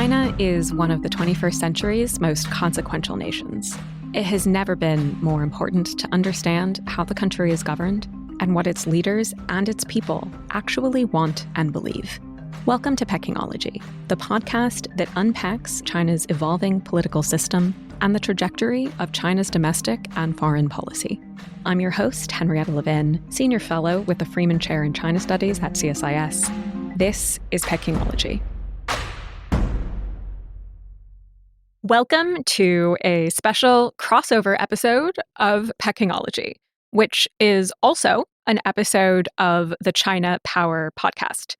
China is one of the 21st century's most consequential nations. It has never been more important to understand how the country is governed and what its leaders and its people actually want and believe. Welcome to Pekingology, the podcast that unpacks China's evolving political system and the trajectory of China's domestic and foreign policy. I'm your host, Henrietta Levin, Senior Fellow with the Freeman Chair in China Studies at CSIS. This is Pekingology. Welcome to a special crossover episode of Pekingology, which is also an episode of the China Power podcast.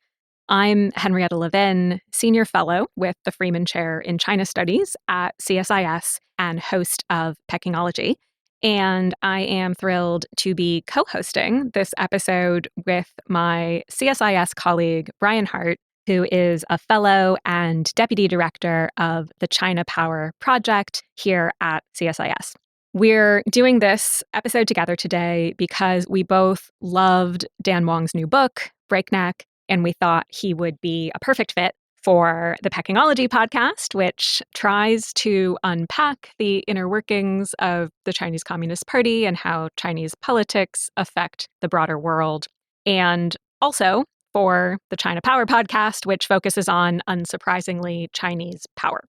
I'm Henrietta Levin, Senior Fellow with the Freeman Chair in China Studies at CSIS and host of Pekingology. And I am thrilled to be co-hosting this episode with my CSIS colleague, Brian Hart, who is a fellow and deputy director of the China Power Project here at CSIS. We're doing this episode together today because we both loved Dan Wang's new book, Breakneck, and we thought he would be a perfect fit for the Pekingology podcast, which tries to unpack the inner workings of the Chinese Communist Party and how Chinese politics affect the broader world. And also for the China Power podcast, which focuses on, unsurprisingly, Chinese power.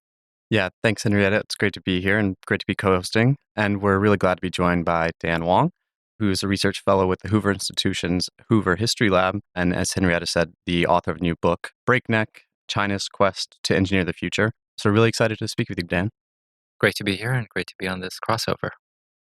Yeah, thanks, Henrietta. It's great to be here and great to be co-hosting. And we're really glad to be joined by Dan Wang, who's a research fellow with the Hoover Institution's Hoover History Lab. And as Henrietta said, the author of a new book, Breakneck, China's Quest to Engineer the Future. So really excited to speak with you, Dan. Great to be here and great to be on this crossover.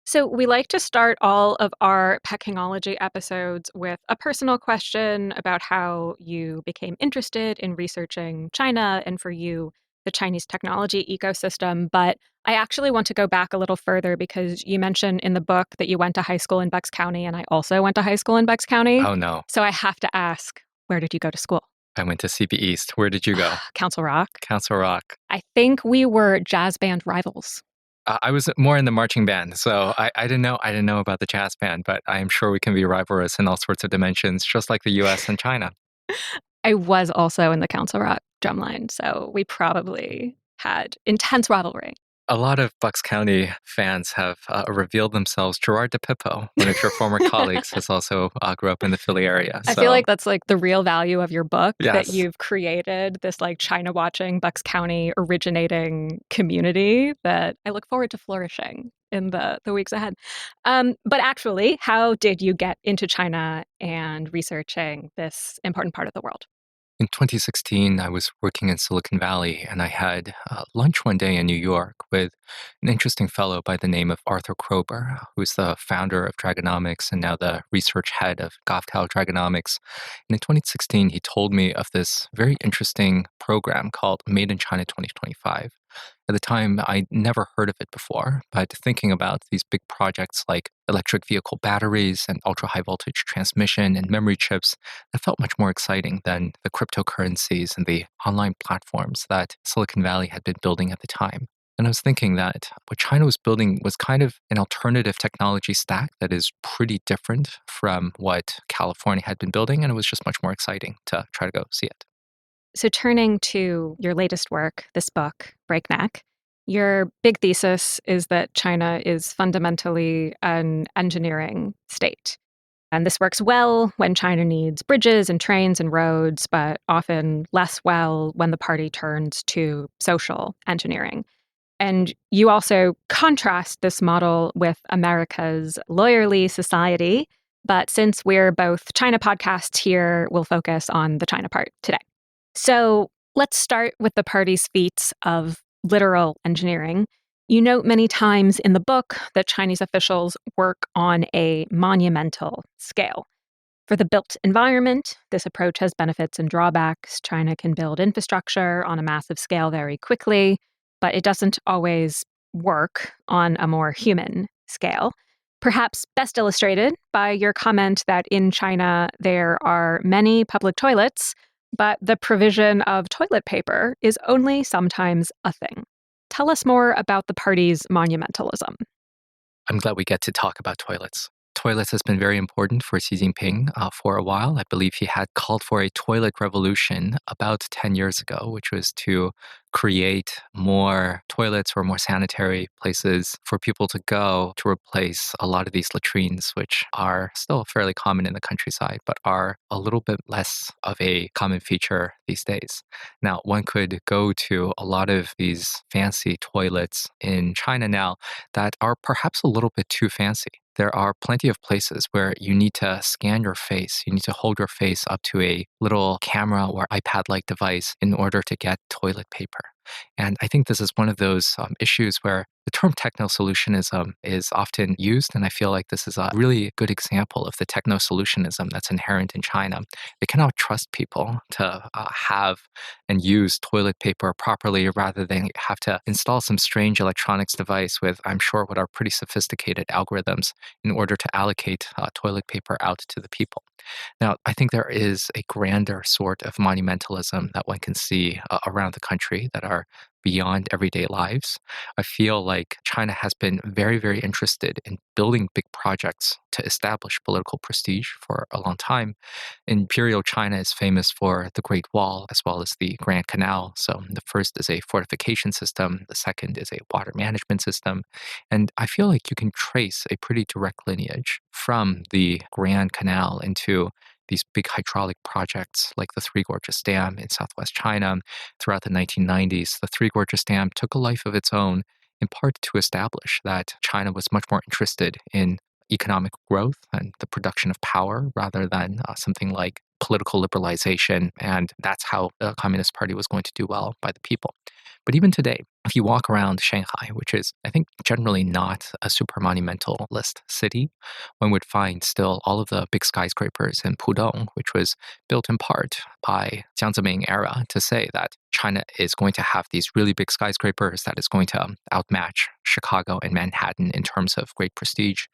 So we like to start all of our Pekingology episodes with a personal question about how you became interested in researching China and, for you, the Chinese technology ecosystem. But I actually want to go back a little further because you mentioned in the book that you went to high school in Bucks County, and I also went to high school in Bucks County. Oh, no. So I have to ask, where did you go to school? I went to CP East. Where did you go? Council Rock. Council Rock. I think we were jazz band rivals. I was more in the marching band, so I didn't know about the jazz band, but I am sure we can be rivalrous in all sorts of dimensions, just like the U.S. and China. I was also in the Council Rock drumline, so we probably had intense rivalry. A lot of Bucks County fans have revealed themselves. Gerard DePippo, one of your former colleagues, has also grew up in the Philly area. I feel like that's like the real value of your book, yes, that you've created this like China-watching, Bucks County originating community that I look forward to flourishing in the weeks ahead. But actually, how did you get into China and researching this important part of the world? In 2016, I was working in Silicon Valley, and I had lunch one day in New York with an interesting fellow by the name of Arthur Kroeber, who's the founder of Dragonomics and now the research head of Gavekal Dragonomics. And in 2016, he told me of this very interesting program called Made in China 2025. At the time, I'd never heard of it before, but thinking about these big projects like electric vehicle batteries and ultra-high voltage transmission and memory chips, that felt much more exciting than the cryptocurrencies and the online platforms that Silicon Valley had been building at the time. And I was thinking that what China was building was kind of an alternative technology stack that is pretty different from what California had been building, and it was just much more exciting to try to go see it. So turning to your latest work, this book, Breakneck, your big thesis is that China is fundamentally an engineering state. And this works well when China needs bridges and trains and roads, but often less well when the party turns to social engineering. And you also contrast this model with America's lawyerly society. But since we're both China podcasts here, we'll focus on the China part today. So let's start with the party's feats of literal engineering. You note many times in the book that Chinese officials work on a monumental scale. For the built environment, this approach has benefits and drawbacks. China can build infrastructure on a massive scale very quickly, but it doesn't always work on a more human scale. Perhaps best illustrated by your comment that in China there are many public toilets, but the provision of toilet paper is only sometimes a thing. Tell us more about the party's monumentalism. I'm glad we get to talk about toilets. Toilets has been very important for Xi Jinping for a while. I believe he had called for a toilet revolution about 10 years ago, which was to create more toilets or more sanitary places for people to go to replace a lot of these latrines, which are still fairly common in the countryside, but are a little bit less of a common feature these days. Now, one could go to a lot of these fancy toilets in China now that are perhaps a little bit too fancy. There are plenty of places where you need to scan your face. You need to hold your face up to a little camera or iPad-like device in order to get toilet paper. And I think this is one of those issues where the term techno-solutionism is often used, and I feel like this is a really good example of the techno-solutionism that's inherent in China. They cannot trust people to have and use toilet paper properly, rather than have to install some strange electronics device with, I'm sure, what are pretty sophisticated algorithms in order to allocate toilet paper out to the people. Now, I think there is a grander sort of monumentalism that one can see around the country that are beyond everyday lives. I feel like China has been very, very interested in building big projects to establish political prestige for a long time. Imperial China is famous for the Great Wall as well as the Grand Canal. So the first is a fortification system, the second is a water management system. And I feel like you can trace a pretty direct lineage from the Grand Canal into these big hydraulic projects like the Three Gorges Dam in southwest China. Throughout the 1990s, the Three Gorges Dam took a life of its own, in part to establish that China was much more interested in economic growth and the production of power rather than something like political liberalization. And that's how the Communist Party was going to do well by the people. But even today, if you walk around Shanghai, which is, I think, generally not a super monumentalist city, one would find still all of the big skyscrapers in Pudong, which was built in part by Jiang Zemin era to say that China is going to have these really big skyscrapers that is going to outmatch Chicago and Manhattan in terms of great prestige.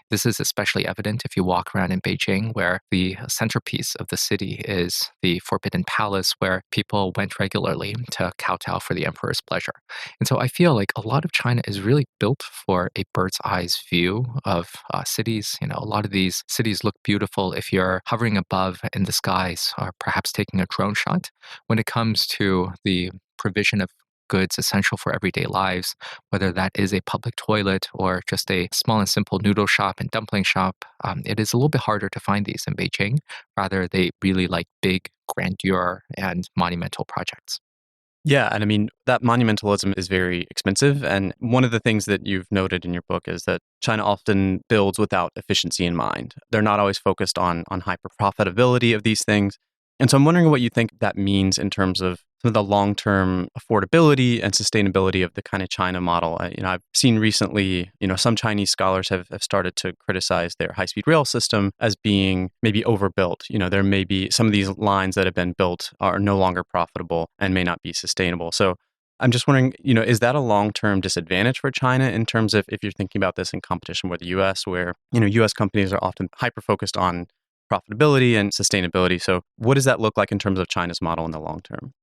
This is especially evident if you walk around in Beijing, where the centerpiece of the city is the Forbidden Palace, where people went regularly to kowtow for the emperor's pleasure. And so I feel like a lot of China is really built for a bird's eyes view of cities. You know, a lot of these cities look beautiful if you're hovering above in the skies or perhaps taking a drone shot. When it comes to the provision of goods essential for everyday lives, whether that is a public toilet or just a small and simple noodle shop and dumpling shop, it is a little bit harder to find these in Beijing. Rather, they really like big grandeur and monumental projects. Yeah, and I mean, that monumentalism is very expensive. And one of the things that you've noted in your book is that China often builds without efficiency in mind. They're not always focused on hyper profitability of these things. And so I'm wondering what you think that means in terms of some of the long-term affordability and sustainability of the kind of China model. I've seen recently, some Chinese scholars have started to criticize their high-speed rail system as being maybe overbuilt. There may be some of these lines that have been built are no longer profitable and may not be sustainable. So I'm just wondering, is that a long-term disadvantage for China in terms of if you're thinking about this in competition with the U.S., where, U.S. companies are often hyper-focused on profitability and sustainability. So what does that look like in terms of China's model in the long term?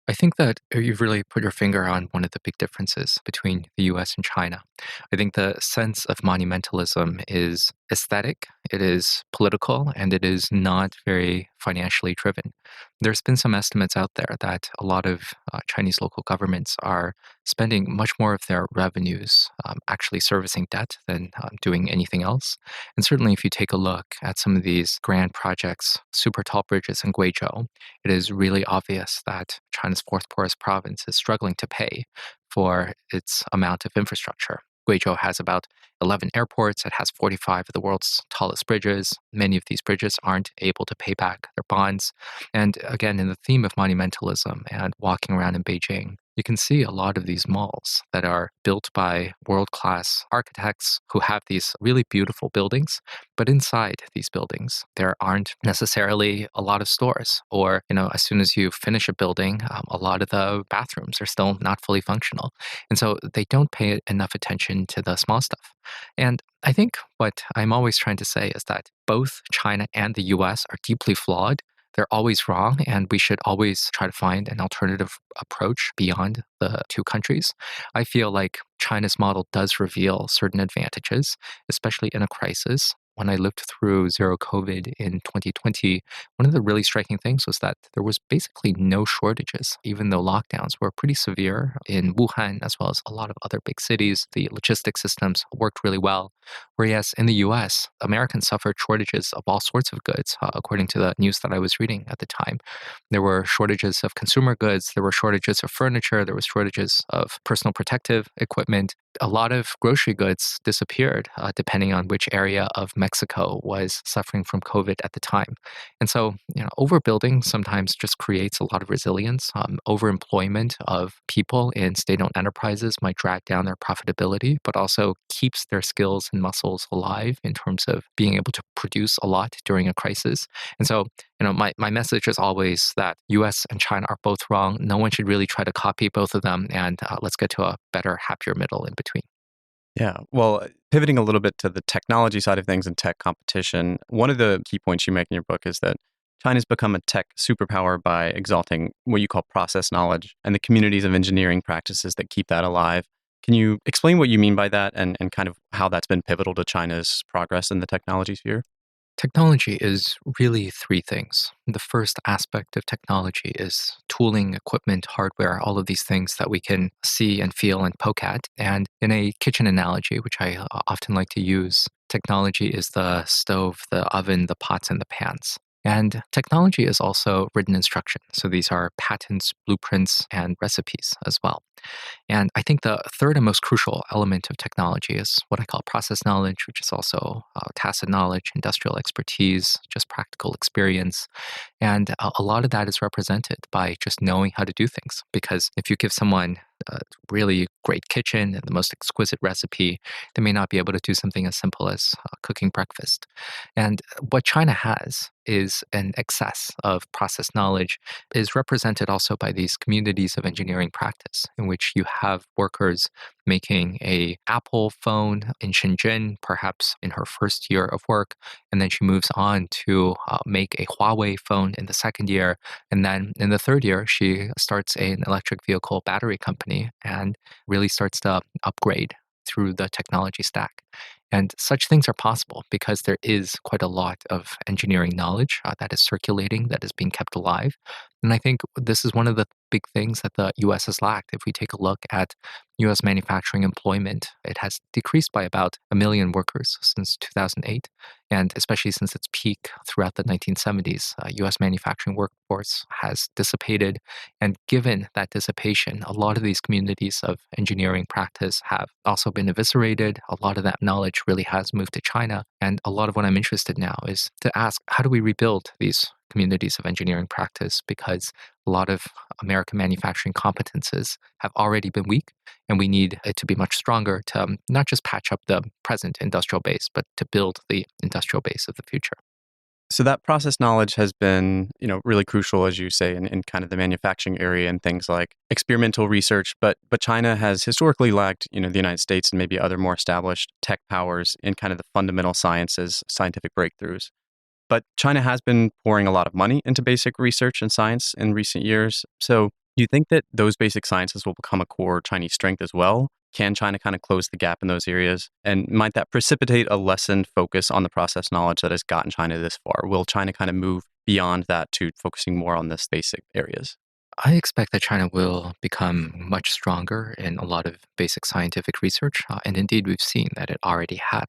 I think that you've really put your finger on one of the big differences between the US and China. I think the sense of monumentalism is aesthetic, it is political, and it is not very financially driven. There's been some estimates out there that a lot of Chinese local governments are spending much more of their revenues actually servicing debt than doing anything else. And certainly if you take a look at some of these grand projects, super tall bridges in Guizhou, it is really obvious that China's fourth poorest province is struggling to pay for its amount of infrastructure. Guizhou has about 11 airports. It has 45 of the world's tallest bridges. Many of these bridges aren't able to pay back their bonds. And again, in the theme of monumentalism and walking around in Beijing, you can see a lot of these malls that are built by world-class architects who have these really beautiful buildings. But inside these buildings, there aren't necessarily a lot of stores. Or, as soon as you finish a building, a lot of the bathrooms are still not fully functional. And so they don't pay enough attention to the small stuff. And I think what I'm always trying to say is that both China and the US are deeply flawed. They're always wrong, and we should always try to find an alternative approach beyond the two countries. I feel like China's model does reveal certain advantages, especially in a crisis. when I lived through zero COVID in 2020, one of the really striking things was that there was basically no shortages, even though lockdowns were pretty severe in Wuhan, as well as a lot of other big cities. The logistics systems worked really well. Whereas in the US, Americans suffered shortages of all sorts of goods, according to the news that I was reading at the time. There were shortages of consumer goods, there were shortages of furniture, there were shortages of personal protective equipment. A lot of grocery goods disappeared, depending on which area of Mexico was suffering from COVID at the time. And so, overbuilding sometimes just creates a lot of resilience. Overemployment of people in state-owned enterprises might drag down their profitability, but also keeps their skills and muscles alive in terms of being able to produce a lot during a crisis. And so, my message is always that US and China are both wrong. No one should really try to copy both of them, and let's get to a better, happier middle in between. Yeah. Well, pivoting a little bit to the technology side of things and tech competition, one of the key points you make in your book is that China's become a tech superpower by exalting what you call process knowledge and the communities of engineering practices that keep that alive. Can you explain what you mean by that and kind of how that's been pivotal to China's progress in the technology sphere? Technology is really three things. The first aspect of technology is tooling, equipment, hardware, all of these things that we can see and feel and poke at. And in a kitchen analogy, which I often like to use, technology is the stove, the oven, the pots, and the pans. And technology is also written instruction. So these are patents, blueprints, and recipes as well. And I think the third and most crucial element of technology is what I call process knowledge, which is also tacit knowledge, industrial expertise, just practical experience. And a lot of that is represented by just knowing how to do things. Because if you give someone a really great kitchen and the most exquisite recipe, they may not be able to do something as simple as cooking breakfast. And what China has is an excess of process knowledge, is represented also by these communities of engineering practice, in which you have workers making a Apple phone in Shenzhen, perhaps in her first year of work, and then she moves on to make a Huawei phone in the second year, and then in the third year, she starts an electric vehicle battery company and really starts to upgrade through the technology stack. And such things are possible because there is quite a lot of engineering knowledge that is circulating, that is being kept alive. And I think this is one of the big things that the US has lacked. If we take a look at US manufacturing employment, it has decreased by about 1 million workers since 2008. And especially since its peak throughout the 1970s, US manufacturing workforce has dissipated. And given that dissipation, a lot of these communities of engineering practice have also been eviscerated. A lot of that knowledge really has moved to China. And a lot of what I'm interested now is to ask, how do we rebuild these communities of engineering practice? Because a lot of American manufacturing competences have already been weak, and we need it to be much stronger to not just patch up the present industrial base, but to build the industrial base of the future. So that process knowledge has been, really crucial, as you say, in kind of the manufacturing area and things like experimental research. But China has historically lagged, the United States and maybe other more established tech powers in kind of the fundamental sciences, scientific breakthroughs. But China has been pouring a lot of money into basic research and science in recent years. So do you think that those basic sciences will become a core Chinese strength as well? Can China kind of close the gap in those areas? And might that precipitate a lessened focus on the process knowledge that has gotten China this far? Will China kind of move beyond that to focusing more on this basic areas? I expect that China will become much stronger in a lot of basic scientific research, and indeed we've seen that it already has.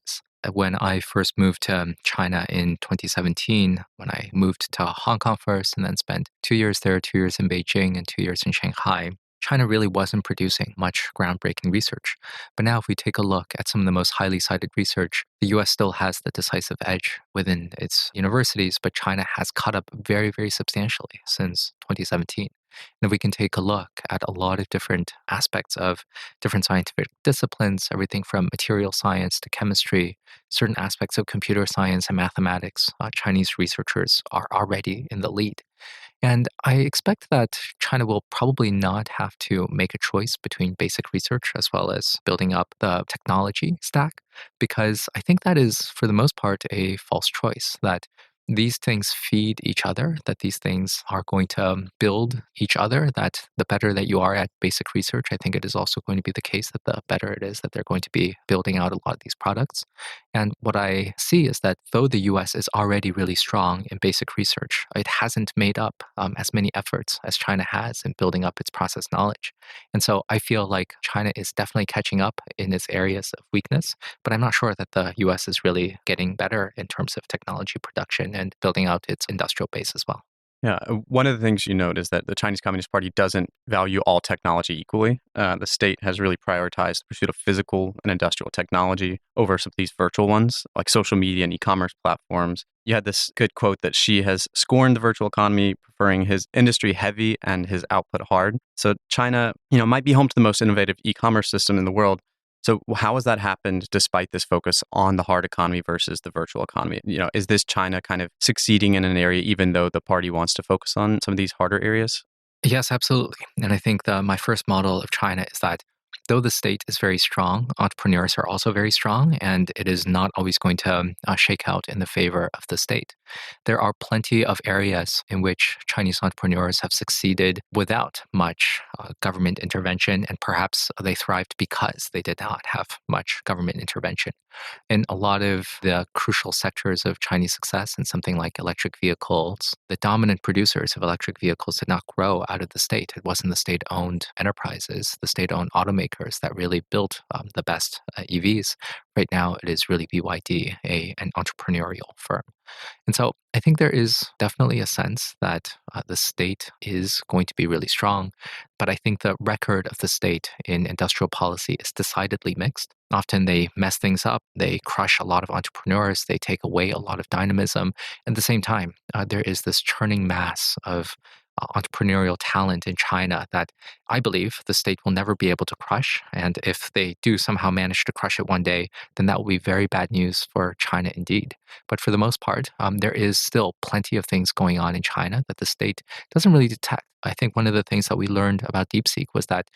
When I first moved to China in 2017, when I moved to Hong Kong first and then spent 2 years there, 2 years in Beijing, and 2 years in Shanghai, China really wasn't producing much groundbreaking research. But now, if we take a look at some of the most highly cited research, the US still has the decisive edge within its universities, but China has caught up very, very substantially since 2017. And if we can take a look at a lot of different aspects of different scientific disciplines, everything from material science to chemistry, certain aspects of computer science and mathematics, Chinese researchers are already in the lead. And I expect that China will probably not have to make a choice between basic research as well as building up the technology stack, because I think that is, for the most part, a false choice. That these things feed each other, that these things are going to build each other, that the better that you are at basic research, I think it is also going to be the case that the better it is that they're going to be building out a lot of these products. And what I see is that though the US is already really strong in basic research, it hasn't made up as many efforts as China has in building up its process knowledge. And so I feel like China is definitely catching up in its areas of weakness, but I'm not sure that the US is really getting better in terms of technology production and building out its industrial base as well. Yeah, one of the things you note is that the Chinese Communist Party doesn't value all technology equally. The state has really prioritized the pursuit of physical and industrial technology over some of these virtual ones, like social media and e-commerce platforms. You had this good quote that Xi has scorned the virtual economy, preferring his industry heavy and his output hard. So China, might be home to the most innovative e-commerce system in the world. So how has that happened despite this focus on the hard economy versus the virtual economy? Is this China kind of succeeding in an area even though the party wants to focus on some of these harder areas? Yes, absolutely. And I think my first model of China is that though the state is very strong, entrepreneurs are also very strong, and it is not always going to shake out in the favor of the state. There are plenty of areas in which Chinese entrepreneurs have succeeded without much government intervention, and perhaps they thrived because they did not have much government intervention. In a lot of the crucial sectors of Chinese success, in something like electric vehicles, the dominant producers of electric vehicles did not grow out of the state. It wasn't the state-owned enterprises, the state-owned automakers that really built the best EVs. Right now, it is really BYD, an entrepreneurial firm. And so I think there is definitely a sense that the state is going to be really strong. But I think the record of the state in industrial policy is decidedly mixed. Often they mess things up, they crush a lot of entrepreneurs, they take away a lot of dynamism. At the same time, there is this churning mass of entrepreneurial talent in China that I believe the state will never be able to crush. And if they do somehow manage to crush it one day, then that will be very bad news for China indeed. But for the most part, there is still plenty of things going on in China that the state doesn't really detect. I think one of the things that we learned about DeepSeek was that,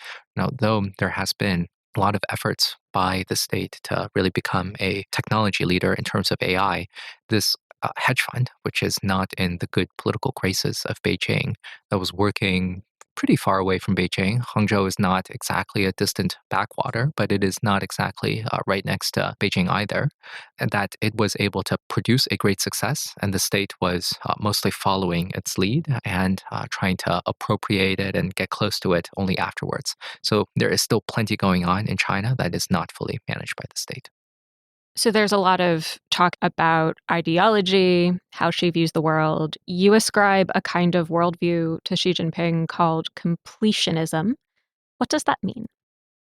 though there has been a lot of efforts by the state to really become a technology leader in terms of AI, this hedge fund, which is not in the good political graces of Beijing, that was working pretty far away from Beijing. Hangzhou is not exactly a distant backwater, but it is not exactly right next to Beijing either. And that it was able to produce a great success, and the state was mostly following its lead and trying to appropriate it and get close to it only afterwards. So there is still plenty going on in China that is not fully managed by the state. So there's a lot of talk about ideology, how Xi views the world. You ascribe a kind of worldview to Xi Jinping called completionism. What does that mean?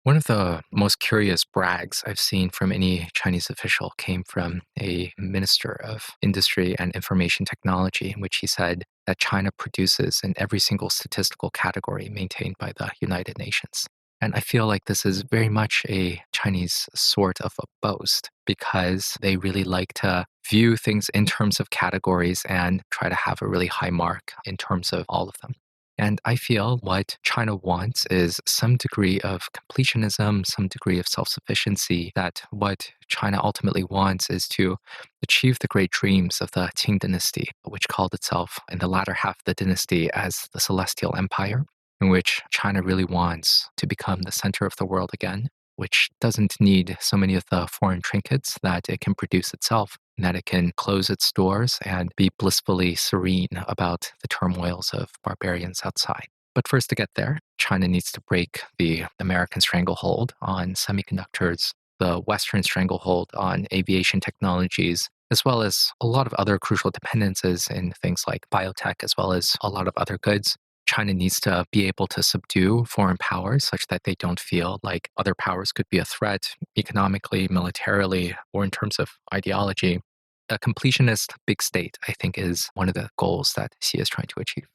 One of the most curious brags I've seen from any Chinese official came from a minister of industry and information technology, in which he said that China produces in every single statistical category maintained by the United Nations. And I feel like this is very much a Chinese sort of a boast because they really like to view things in terms of categories and try to have a really high mark in terms of all of them. And I feel what China wants is some degree of completionism, some degree of self-sufficiency, that what China ultimately wants is to achieve the great dreams of the Qing dynasty, which called itself in the latter half of the dynasty as the Celestial Empire, in which China really wants to become the center of the world again, which doesn't need so many of the foreign trinkets that it can produce itself, and that it can close its doors and be blissfully serene about the turmoils of barbarians outside. But first, to get there, China needs to break the American stranglehold on semiconductors, the Western stranglehold on aviation technologies, as well as a lot of other crucial dependencies in things like biotech, as well as a lot of other goods. China needs to be able to subdue foreign powers such that they don't feel like other powers could be a threat economically, militarily, or in terms of ideology. A completionist big state, I think, is one of the goals that Xi is trying to achieve.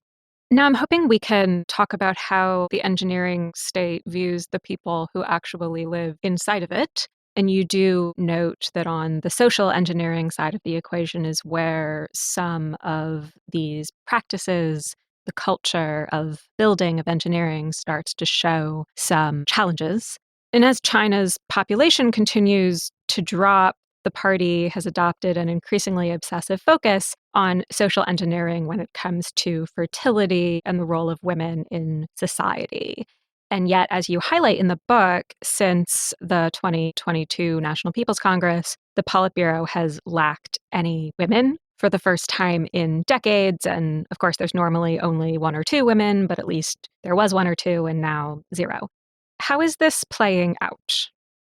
Now, I'm hoping we can talk about how the engineering state views the people who actually live inside of it. And you do note that on the social engineering side of the equation is where some of these practices, the culture of building, of engineering, starts to show some challenges. And as China's population continues to drop, the party has adopted an increasingly obsessive focus on social engineering when it comes to fertility and the role of women in society. And yet, as you highlight in the book, since the 2022 National People's Congress, the Politburo has lacked any women for the first time in decades. And of course, there's normally only one or two women, but at least there was one or two and now zero. How is this playing out?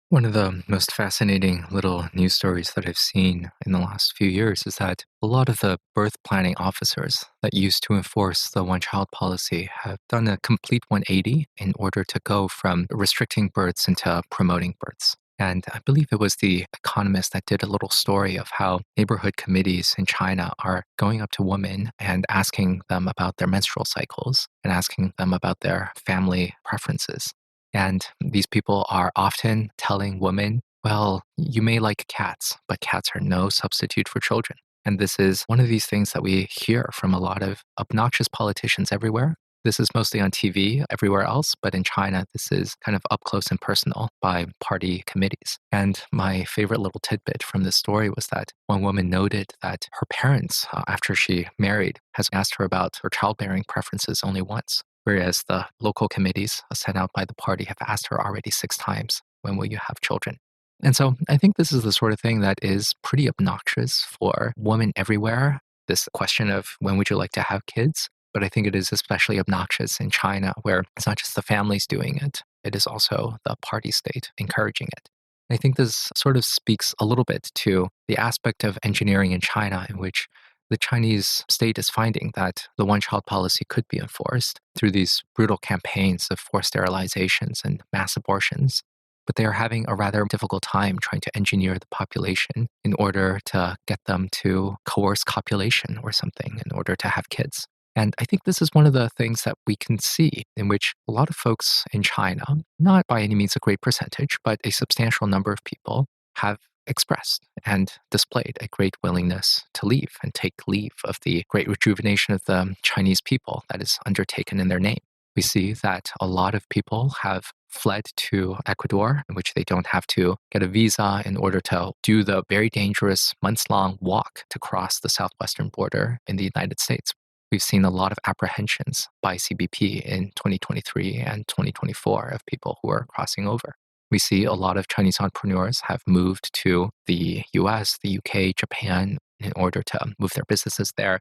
One of the most fascinating little news stories that I've seen in the last few years is that a lot of the birth planning officers that used to enforce the one-child policy have done a complete 180 in order to go from restricting births into promoting births. And I believe it was The Economist that did a little story of how neighborhood committees in China are going up to women and asking them about their menstrual cycles and asking them about their family preferences. And these people are often telling women, well, you may like cats, but cats are no substitute for children. And this is one of these things that we hear from a lot of obnoxious politicians everywhere. This is mostly on TV everywhere else, but in China, this is kind of up close and personal by party committees. And my favorite little tidbit from this story was that one woman noted that her parents, after she married, has asked her about her childbearing preferences only once, whereas the local committees sent out by the party have asked her already 6 times, when will you have children? And so I think this is the sort of thing that is pretty obnoxious for women everywhere, this question of when would you like to have kids? But I think it is especially obnoxious in China, where it's not just the families doing it, it is also the party state encouraging it. I think this sort of speaks a little bit to the aspect of engineering in China in which the Chinese state is finding that the one-child policy could be enforced through these brutal campaigns of forced sterilizations and mass abortions. But they are having a rather difficult time trying to engineer the population in order to get them to coerce copulation or something in order to have kids. And I think this is one of the things that we can see in which a lot of folks in China, not by any means a great percentage, but a substantial number of people have expressed and displayed a great willingness to leave and take leave of the great rejuvenation of the Chinese people that is undertaken in their name. We see that a lot of people have fled to Ecuador, in which they don't have to get a visa in order to do the very dangerous months-long walk to cross the southwestern border in the United States. We've seen a lot of apprehensions by CBP in 2023 and 2024 of people who are crossing over. We see a lot of Chinese entrepreneurs have moved to the US, the UK, Japan in order to move their businesses there.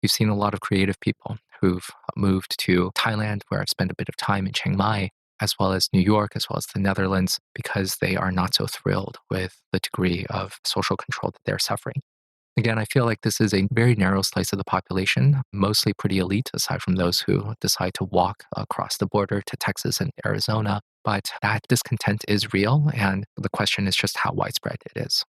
We've seen a lot of creative people who've moved to Thailand, where I've spent a bit of time in Chiang Mai, as well as New York, as well as the Netherlands, because they are not so thrilled with the degree of social control that they're suffering. Again, I feel like this is a very narrow slice of the population, mostly pretty elite, aside from those who decide to walk across the border to Texas and Arizona. But that discontent is real, and the question is just how widespread it is.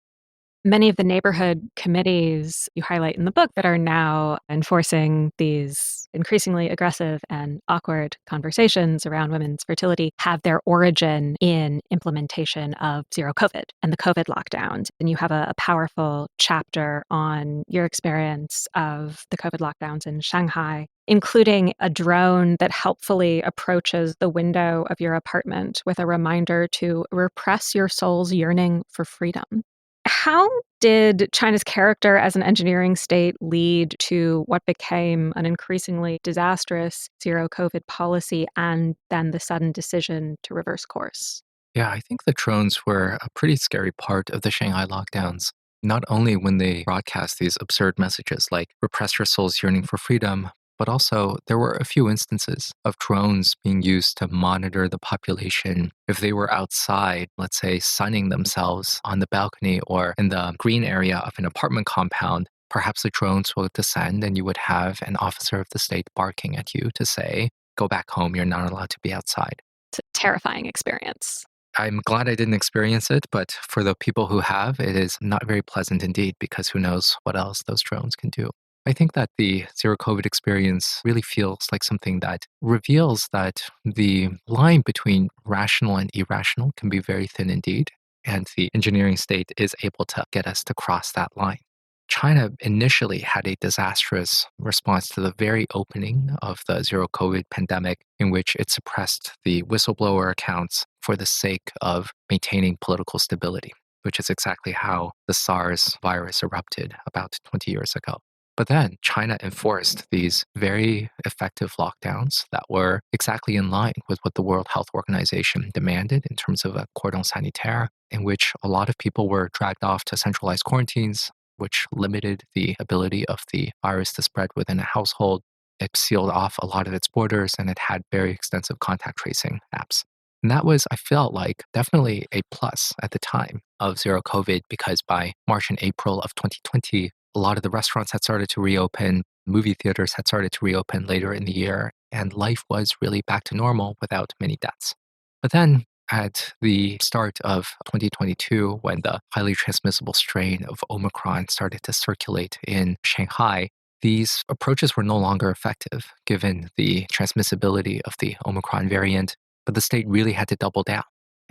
Many of the neighborhood committees you highlight in the book that are now enforcing these increasingly aggressive and awkward conversations around women's fertility have their origin in implementation of zero COVID and the COVID lockdowns. And you have a powerful chapter on your experience of the COVID lockdowns in Shanghai, including a drone that helpfully approaches the window of your apartment with a reminder to repress your soul's yearning for freedom. How did China's character as an engineering state lead to what became an increasingly disastrous zero COVID policy and then the sudden decision to reverse course? Yeah, I think the drones were a pretty scary part of the Shanghai lockdowns. Not only when they broadcast these absurd messages like repress your soul's yearning for freedom, but also there were a few instances of drones being used to monitor the population. If they were outside, let's say, sunning themselves on the balcony or in the green area of an apartment compound, perhaps the drones will descend and you would have an officer of the state barking at you to say, go back home, you're not allowed to be outside. It's a terrifying experience. I'm glad I didn't experience it, but for the people who have, it is not very pleasant indeed, because who knows what else those drones can do. I think that the zero COVID experience really feels like something that reveals that the line between rational and irrational can be very thin indeed, and the engineering state is able to get us to cross that line. China initially had a disastrous response to the very opening of the zero COVID pandemic, in which it suppressed the whistleblower accounts for the sake of maintaining political stability. which is exactly how the SARS virus erupted about 20 years ago. But then China enforced these very effective lockdowns that were exactly in line with what the World Health Organization demanded in terms of a cordon sanitaire, in which a lot of people were dragged off to centralized quarantines, which limited the ability of the virus to spread within a household. It sealed off a lot of its borders, and it had very extensive contact tracing apps. And that was, I felt like, definitely a plus at the time of zero COVID, because by March and April of 2020, a lot of the restaurants had started to reopen, movie theaters had started to reopen later in the year, and life was really back to normal without many deaths. But then at the start of 2022, when the highly transmissible strain of Omicron started to circulate in Shanghai, these approaches were no longer effective given the transmissibility of the Omicron variant, but the state really had to double down.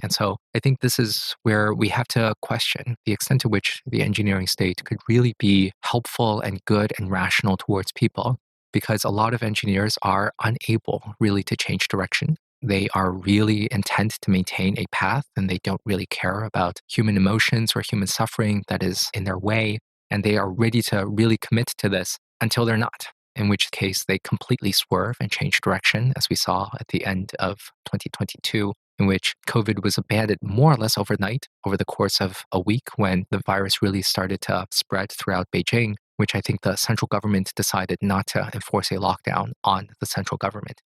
And so I think this is where we have to question the extent to which the engineering state could really be helpful and good and rational towards people, because a lot of engineers are unable really to change direction. They are really intent to maintain a path, and they don't really care about human emotions or human suffering that is in their way. And they are ready to really commit to this until they're not, in which case they completely swerve and change direction, as we saw at the end of 2022, in which COVID was abandoned more or less overnight over the course of a week when the virus really started to spread throughout Beijing, which I think the central government decided not to enforce a lockdown on the central government.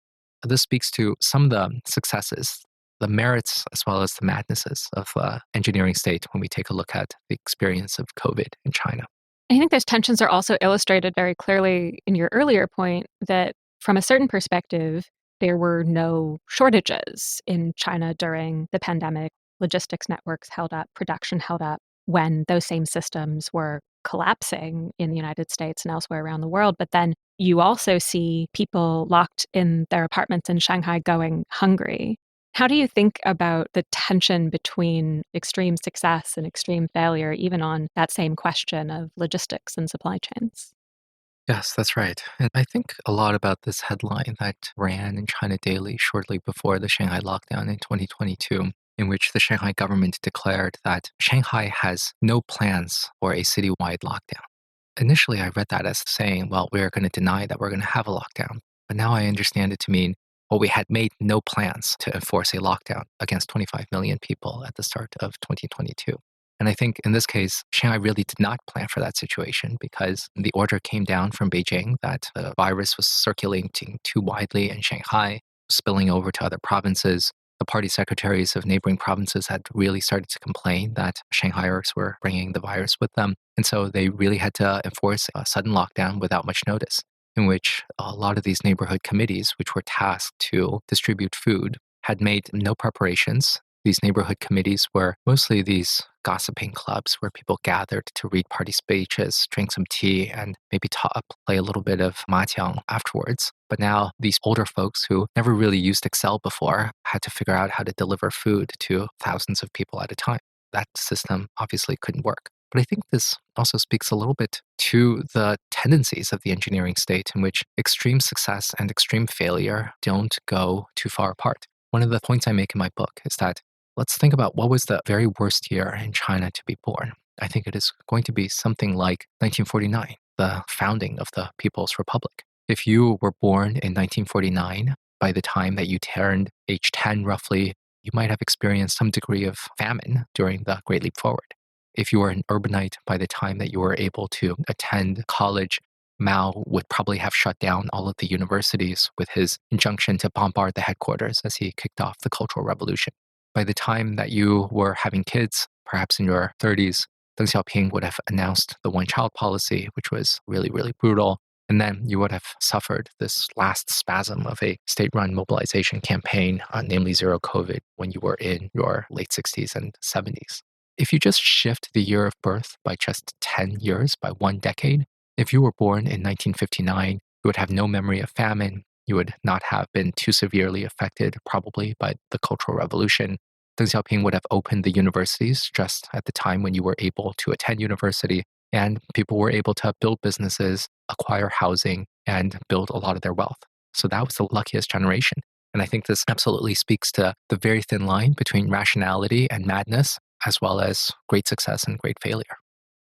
This speaks to some of the successes, the merits, as well as the madnesses of engineering state when we take a look at the experience of COVID in China. I think those tensions are also illustrated very clearly in your earlier point that from a certain perspective, there were no shortages in China during the pandemic. Logistics networks held up, production held up when those same systems were collapsing in the United States and elsewhere around the world. But then you also see people locked in their apartments in Shanghai going hungry. How do you think about the tension between extreme success and extreme failure, even on that same question of logistics and supply chains? Yes, that's right. And I think a lot about this headline that ran in China Daily shortly before the Shanghai lockdown in 2022, in which the Shanghai government declared that Shanghai has no plans for a citywide lockdown. Initially, I read that as saying, well, we're going to deny that we're going to have a lockdown. But now I understand it to mean, well, we had made no plans to enforce a lockdown against 25 million people at the start of 2022. And I think in this case, Shanghai really did not plan for that situation, because the order came down from Beijing that the virus was circulating too widely in Shanghai, spilling over to other provinces. The party secretaries of neighboring provinces had really started to complain that Shanghaiers were bringing the virus with them. And so they really had to enforce a sudden lockdown without much notice, in which a lot of these neighborhood committees, which were tasked to distribute food, had made no preparations. These neighborhood committees were mostly these gossiping clubs where people gathered to read party speeches, drink some tea, and maybe play a little bit of mahjong afterwards. But now these older folks who never really used Excel before had to figure out how to deliver food to thousands of people at a time. That system obviously couldn't work. But I think this also speaks a little bit to the tendencies of the engineering state, in which extreme success and extreme failure don't go too far apart. One of the points I make in my book is that let's think about what was the very worst year in China to be born. I think it is going to be something like 1949, the founding of the People's Republic. If you were born in 1949, by the time that you turned age 10 roughly, you might have experienced some degree of famine during the Great Leap Forward. If you were an urbanite, by the time that you were able to attend college, Mao would probably have shut down all of the universities with his injunction to bombard the headquarters as he kicked off the Cultural Revolution. By the time that you were having kids, perhaps in your 30s, Deng Xiaoping would have announced the one-child policy, which was really, really brutal. And then you would have suffered this last spasm of a state-run mobilization campaign, namely zero COVID, when you were in your late 60s and 70s. If you just shift the year of birth by just 10 years, by one decade, if you were born in 1959, you would have no memory of famine. You would not have been too severely affected, probably, by the Cultural Revolution. Deng Xiaoping would have opened the universities just at the time when you were able to attend university, and people were able to build businesses, acquire housing, and build a lot of their wealth. So that was the luckiest generation. And I think this absolutely speaks to the very thin line between rationality and madness, as well as great success and great failure.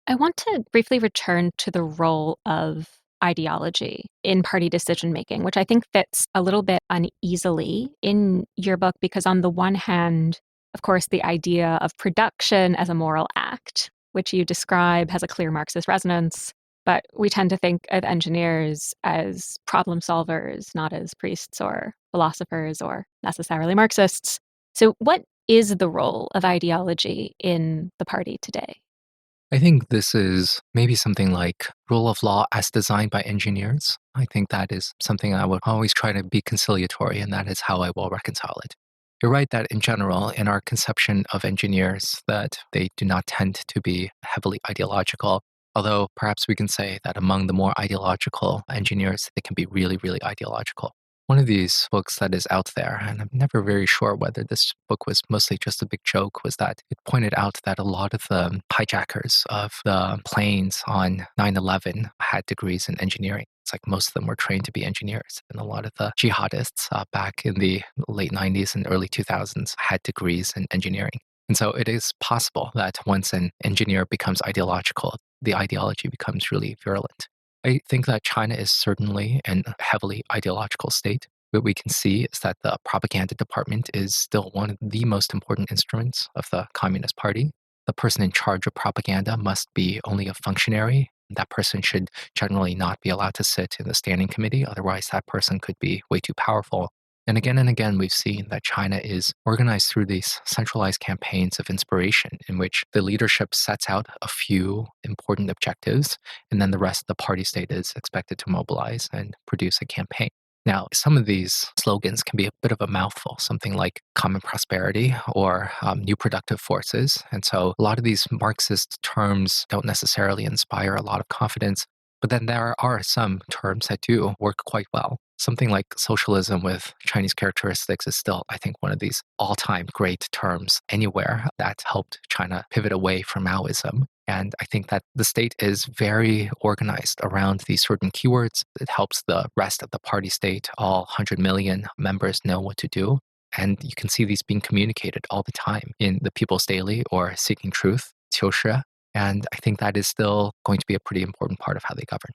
I want to briefly return to the role of ideology in party decision making, which I think fits a little bit uneasily in your book, because on the one hand, of course, the idea of production as a moral act, which you describe has a clear Marxist resonance, but we tend to think of engineers as problem solvers, not as priests or philosophers or necessarily Marxists. So, what is the role of ideology in the party today? I think this is maybe something like rule of law as designed by engineers. I think that is something I would always try to be conciliatory, and that is how I will reconcile it. You're right that in general, in our conception of engineers, that they do not tend to be heavily ideological, although perhaps we can say that among the more ideological engineers, they can be really, really ideological. One of these books that is out there, and I'm never very sure whether this book was mostly just a big joke, was that it pointed out that a lot of the hijackers of the planes on 9/11 had degrees in engineering. It's like most of them were trained to be engineers. And a lot of the jihadists back in the late 90s and early 2000s had degrees in engineering. And so it is possible that once an engineer becomes ideological, the ideology becomes really virulent. I think that China is certainly a heavily ideological state. What we can see is that the propaganda department is still one of the most important instruments of the Communist Party. The person in charge of propaganda must be only a functionary. That person should generally not be allowed to sit in the standing committee, otherwise, that person could be way too powerful. And again, we've seen that China is organized through these centralized campaigns of inspiration in which the leadership sets out a few important objectives, and then the rest of the party state is expected to mobilize and produce a campaign. Now, some of these slogans can be a bit of a mouthful, something like common prosperity or new productive forces. And so a lot of these Marxist terms don't necessarily inspire a lot of confidence. But then there are some terms that do work quite well. Something like socialism with Chinese characteristics is still, I think, one of these all-time great terms anywhere that helped China pivot away from Maoism. And I think that the state is very organized around these certain keywords. It helps the rest of the party state, all 100 million members, know what to do. And you can see these being communicated all the time in the People's Daily or Seeking Truth, 求是. And I think that is still going to be a pretty important part of how they govern.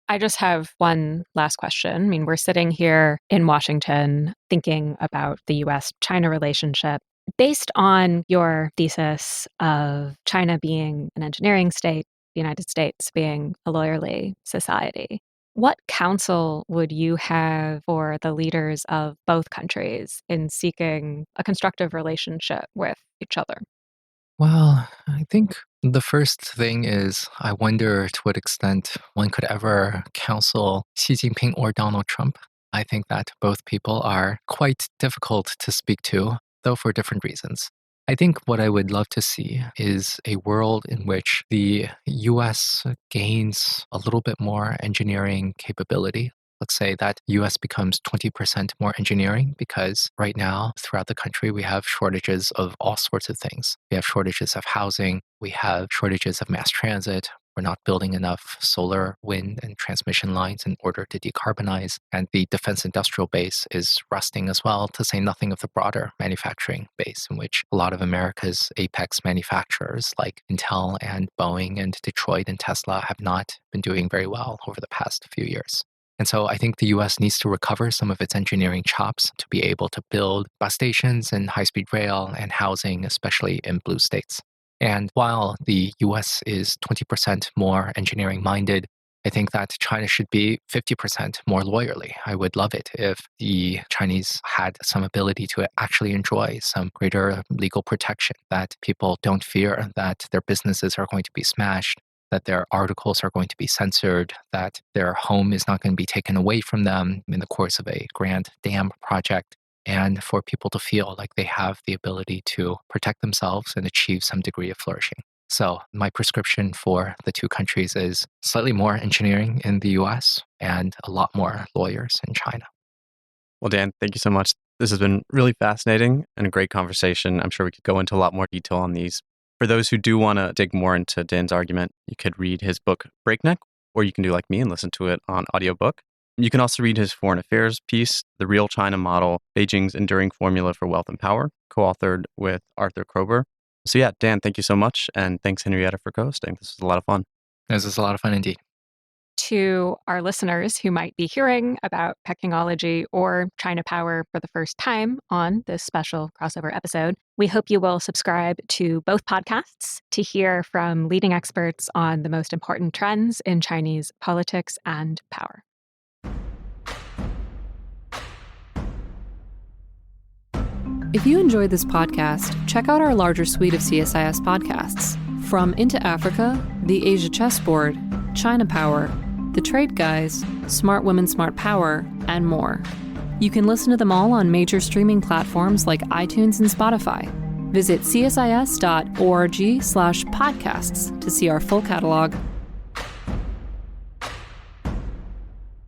I just have one last question. I mean, we're sitting here in Washington thinking about the US-China relationship. Based on your thesis of China being an engineering state, the United States being a lawyerly society, what counsel would you have for the leaders of both countries in seeking a constructive relationship with each other? Well, I think the first thing is I wonder to what extent one could ever counsel Xi Jinping or Donald Trump. I think that both people are quite difficult to speak to, though for different reasons. I think what I would love to see is a world in which the US gains a little bit more engineering capability. Let's say that US becomes 20% more engineering because right now throughout the country we have shortages of all sorts of things. We have shortages of housing, we have shortages of mass transit, we're not building enough solar, wind, and transmission lines in order to decarbonize. And the defense industrial base is rusting as well, to say nothing of the broader manufacturing base, in which a lot of America's apex manufacturers like Intel and Boeing and Detroit and Tesla have not been doing very well over the past few years. And so I think the US needs to recover some of its engineering chops to be able to build bus stations and high-speed rail and housing, especially in blue states. And while the US is 20% more engineering minded, I think that China should be 50% more lawyerly. I would love it if the Chinese had some ability to actually enjoy some greater legal protection, that people don't fear that their businesses are going to be smashed, that their articles are going to be censored, that their home is not going to be taken away from them in the course of a grand dam project, and for people to feel like they have the ability to protect themselves and achieve some degree of flourishing. So my prescription for the two countries is slightly more engineering in the US and a lot more lawyers in China. Well, Dan, thank you so much. This has been really fascinating and a great conversation. I'm sure we could go into a lot more detail on these. For those who do want to dig more into Dan's argument, you could read his book, Breakneck, or you can do like me and listen to it on audiobook. You can also read his foreign affairs piece, The Real China Model, Beijing's Enduring Formula for Wealth and Power, co-authored with Arthur Krober. So yeah, Dan, thank you so much. And thanks, Henrietta, for co-hosting. This was a lot of fun. This was a lot of fun indeed. To our listeners who might be hearing about Pekingology or China Power for the first time on this special crossover episode, we hope you will subscribe to both podcasts to hear from leading experts on the most important trends in Chinese politics and power. If you enjoyed this podcast, check out our larger suite of CSIS podcasts. From Into Africa, The Asia Chessboard, China Power, The Trade Guys, Smart Women, Smart Power, and more. You can listen to them all on major streaming platforms like iTunes and Spotify. Visit csis.org/podcasts to see our full catalog